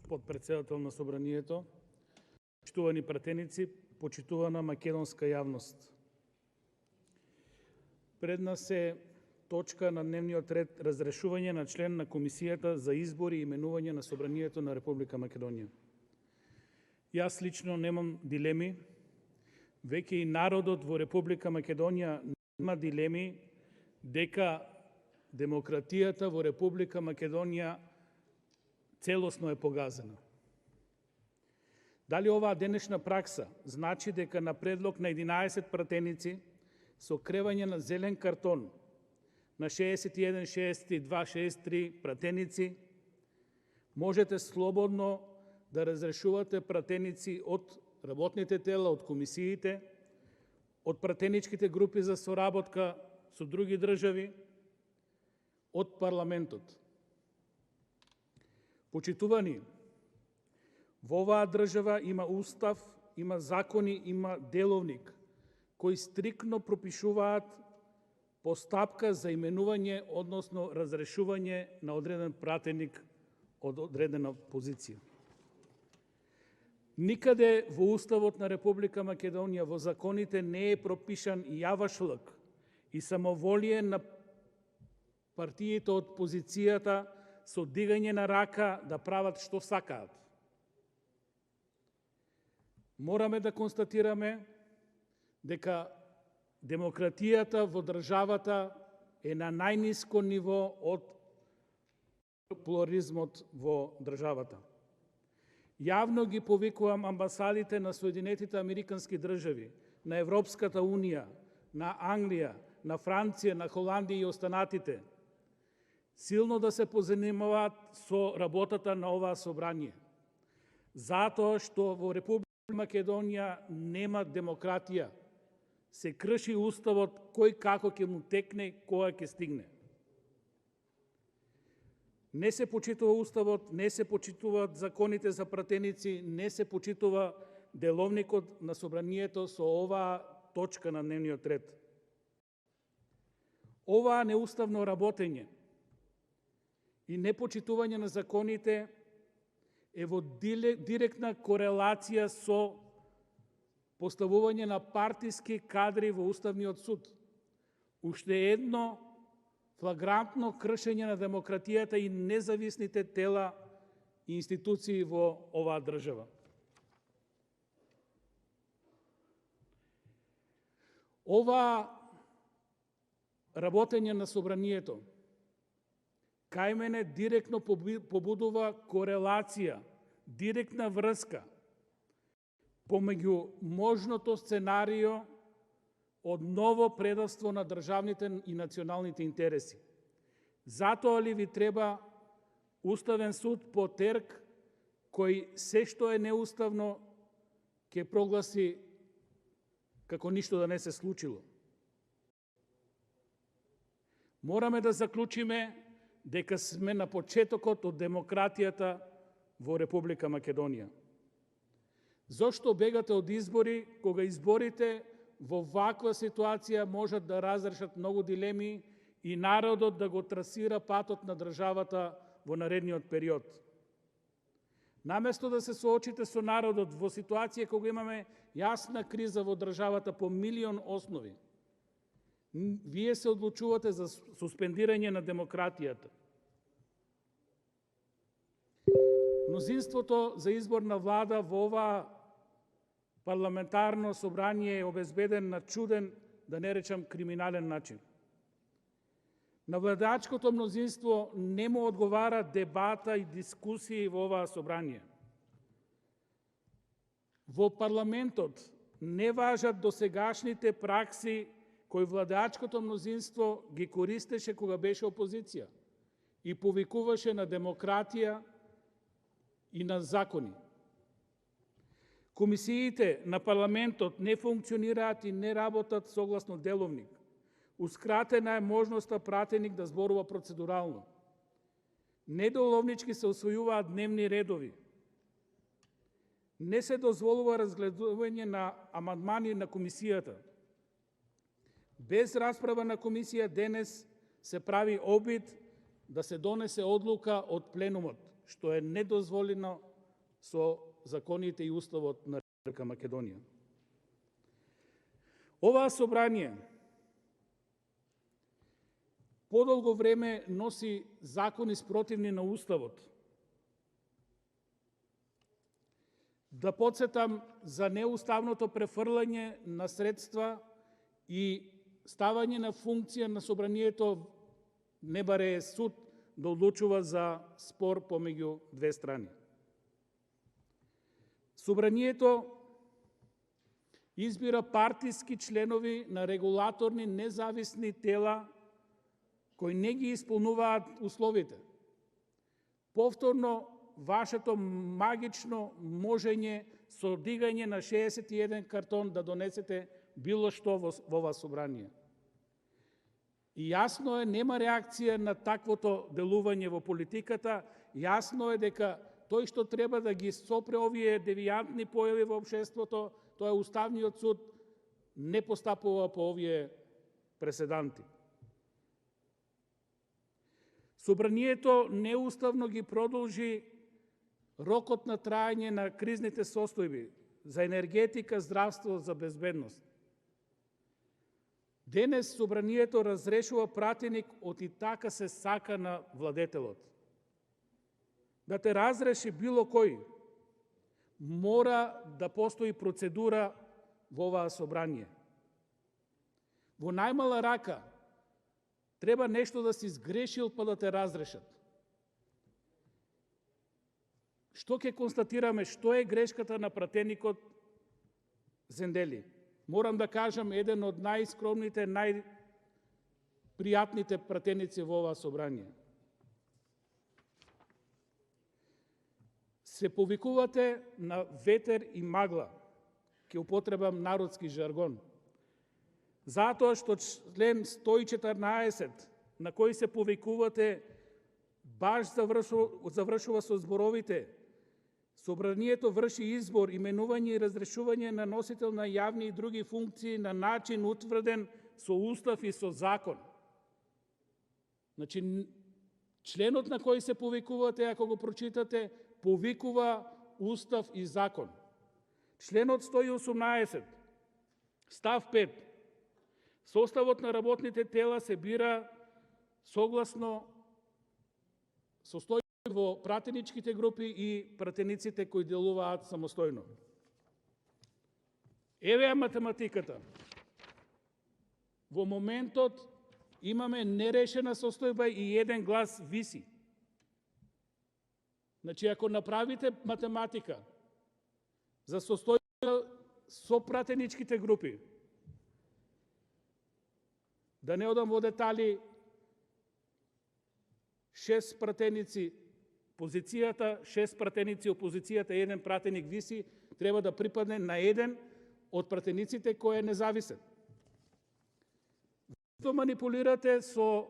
подпредседател на Собранието, почитувани пратеници, почитувана македонска јавност. Пред нас е точка на дневниот ред разрешување на член на Комисијата за избори и именување на Собранието на Република Македонија. Јас лично немам дилеми, веќе и народот во Република Македонија нема дилеми дека демократијата во Република Македонија целосно е погазена. Дали оваа денешна пракса значи дека на предлог на 11 пратеници со кревање на зелен картон на 61, 62, 63 пратеници можете слободно да разрешувате пратеници од работните тела, од комисиите, од пратеничките групи за соработка со други држави, од парламентот. Почитувани, во оваа држава има устав, има закони, има деловник, кои стрикно пропишуваат постапка за именување, односно разрешување на одреден пратеник од одредена позиција. Никаде во Уставот на Република Македонија, во законите не е пропишан јавашлык и самоволие на партиите од позицијата со дигање на рака да прават што сакаат. Мораме да констатираме дека демократијата во државата е на најниско ниво од плурализмот во државата. Јавно ги повикувам амбасадите на Соединетите Американски држави, на Европската Унија, на Англија, на Франција, на Холандија и останатите, силно да се позанимаваат со работата на оваа собрание. Затоа што во Република Македонија нема демократија. Се крши уставот кој како ќе му текне, кога ќе стигне. Не се почитува уставот, не се почитуваат законите за пратеници, не се почитува деловникот на собранието со оваа точка на дневниот ред. Оваа неуставно работење и непочитување на законите е во директна корелација со поставување на партиски кадри во Уставниот суд. Уште едно флагрантно кршење на демократијата и независните тела и институции во оваа држава. Ова работење на собранието кај мене директно побудува корелација, директна врска помеѓу можното сценарио од ново предавство на државните и националните интереси. Затоа ли ви треба Уставен суд по терк кој се што е неуставно ќе прогласи како ништо да не се случило? Мораме да заклучиме дека сме на почетокот од демократијата во Република Македонија. Зошто бегате од избори, кога изборите во ваква ситуација можат да разрешат многу дилеми и народот да го трасира патот на државата во наредниот период? Наместо да се соочите со народот во ситуација кога имаме јасна криза во државата по милион основи, вие се одлучувате за суспендирање на демократијата. Мнозинството за избор на влада во оваа парламентарно собрание е обезбеден на чуден, да не речам криминален начин. На владачкото мнозинство не му одговара дебата и дискусии во оваа собрание. Во парламентот не важат досегашните пракси кои владачкото мнозинство ги користеше кога беше опозиција и повикуваше на демократија и на закони. Комисиите на парламентот не функционираат и не работат согласно деловник. Ускратена е можноста пратеник да зборува процедурално. Недоловнички се усвојуваат дневни редови. Не се дозволува разгледување на амандмани на комисијата. Без расправа на комисија денес се прави обид да се донесе одлука од пленумот, што е недозволено со законите и уставот на Република Македонија. Оваа собрание подолго време носи закони спротивни на уставот. Да подсетам за неуставното префрлање на средства и ставање на функција на собранието, не баре суд да одлучува за спор помеѓу две страни. Собранието избира партиски членови на регулаторни независни тела кои не ги исполнуваат условите. Повторно, вашето магично можење со дигање на 61 картон да донесете било што во ова собрание. И јасно е, нема реакција на таквото делување во политиката, јасно е дека тој што треба да ги сопре овие девијантни појави во општеството, тоа е Уставниот суд, не постапува по овие преседанти. Собранието неуставно ги продолжи рокот на трајање на кризните состојби за енергетика, здравство, за безбедност. Денес собранието разрешува пратеник од и така се сака на владетелот. Да те разреши било кој, мора да постои процедура во оваа собрание. Во најмала рака треба нешто да си сгрешил па да те разрешат. Што ќе констатираме, што е грешката на пратеникот Зендели? Морам да кажам, еден од најскромните, најпријатните пратеници во оваа собрание. Се повикувате на ветер и магла, ќе употребам народски жаргон, затоа што член 114 на кој се повикувате баш завршува со зборовите: собранието врши избор, именување и разрешување на носител на јавни и други функции на начин утврден со устав и со закон. Значи, членот на кој се повикувате, ако го прочитате, повикува устав и закон. Членот 118, став 5. Составот на работните тела се бира согласно состојбата во пратеничките групи и пратениците кои делуваат самостојно. Еве математиката. Во моментот имаме нерешена состојба и еден глас виси. Значи, ако направите математика за состојба со пратеничките групи, да не одам во детали, 6 пратеници позицијата, 6 пратеници опозицијата, еден пратеник виси, треба да припадне на еден од пратениците кој е независен. Зашто манипулирате со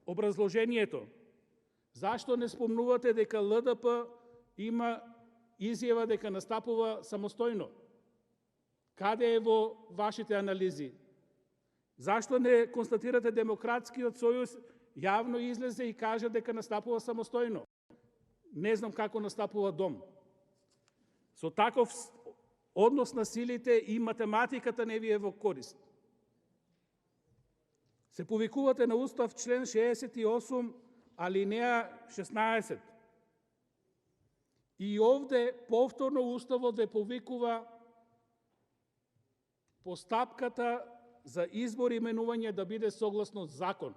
образложението? Зашто не спомнувате дека ЛДП има изјава дека настапува самостојно? Каде е во вашите анализи? Зашто не констатирате Демократскиот сојуз јавно излезе и кажа дека настапува самостојно? Не знам како настапува ДОМ. Со таков однос на силите и математиката не ви е во корист. Се повикувате на Устав член 68, алинеја 16. И овде повторно Уставот ве повикува постапката за избор и именување да биде согласно закон.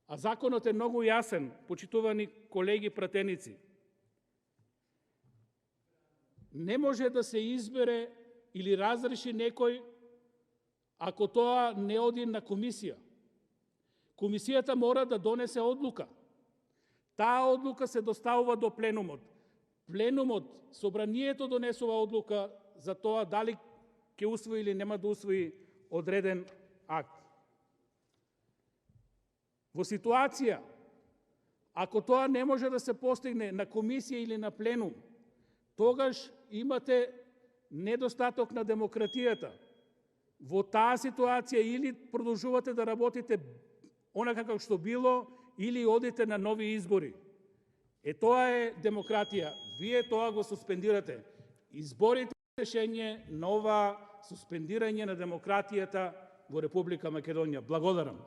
А законот е многу јасен, почитувани колеги пратеници. Не може да се избере или разреши некој ако тоа не оди на комисија. Комисијата мора да донесе одлука. Таа одлука се доставува до пленумот. Пленумот, собранието донесува одлука за тоа дали ќе усвои или нема да усвои одреден акт. Во ситуација, ако тоа не може да се постигне на комисија или на пленум, тогаш имате недостаток на демократијата. Во таа ситуација или продолжувате да работите онака како што било, или одите на нови избори. Тоа е демократија. Вие тоа го суспендирате. Изборите решение на ова суспендирање на демократијата во Република Македонија. Благодарам.